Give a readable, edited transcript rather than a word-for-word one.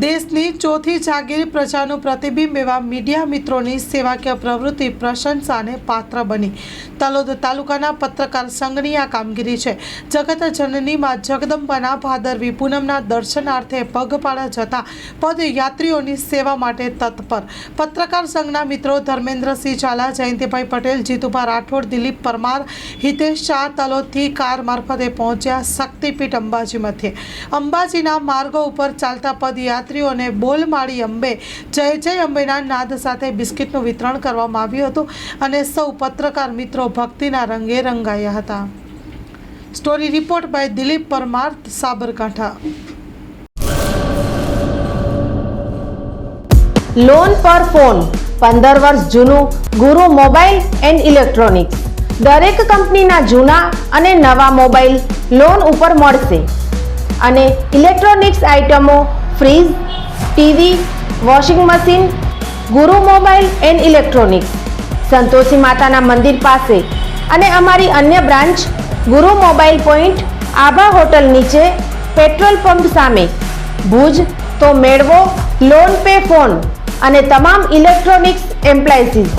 દેશની ચોથી જાગીર પ્રજાનું પ્રતિબિંબ એવા મીડિયા મિત્રોની સેવાકીય પ્રવૃત્તિ પ્રશંસાને પાત્ર બની તલોદ તાલુકાના પત્રકાર સંઘની આ કામગીરી છે। જગત જનની માં જગદંબાના ભાદરવી પૂનમના દર્શનાર્થે પગપાળા જતા પદયાત્રીઓની સેવા માટે તત્પર પત્રકાર સંઘના મિત્રો ધર્મેન્દ્રસિંહ ઝાલા, જયંતિભાઈ પટેલ, જીતુભા રાઠોડ, દિલીપ પરમાર, હિતેશ શાહ તલોદથી કાર મારફતે પહોંચ્યા શક્તિપીઠ અંબાજી મધ્યે। અંબાજીના માર્ગો ઉપર ચાલતા પદયાત્રીઓને બોલ માળી અંબે, જય જય અંબેના નાદ સાથે બિસ્કિટનું વિતરણ કરવામાં આવ્યું હતું અને સૌ પત્રકાર મિત્રો ભક્તિના રંગે રંગાયા હતા। Story report by Dilip Parmar, Sabarkantha. Loan પર ફોન 15 વર્ષ જૂનું ગુરુ મોબાઈલ એન્ડ ઇલેક્ટ્રોનિક્સ। દરેક કંપનીના જૂના અને નવા મોબાઈલ લોન ઉપર મળશે અને ઇલેક્ટ્રોનિક્સ આઇટમો ફ્રીજ, ટીવી, વોશિંગ મશીન। ગુરુ મોબાઈલ એન્ડ ઇલેક્ટ્રોનિક્સ સંતોષી માતાના મંદિર પાસે અને અમારી અન્ય બ્રાન્ચ ગુરુ મોબાઈલ પોઈન્ટ આભા હોટલ નીચે પેટ્રોલ પંપ સામે ભુજ। તો મેળવો લોન પે ફોન અને તમામ ઇલેક્ટ્રોનિક્સ એપ્લાયન્સીસ।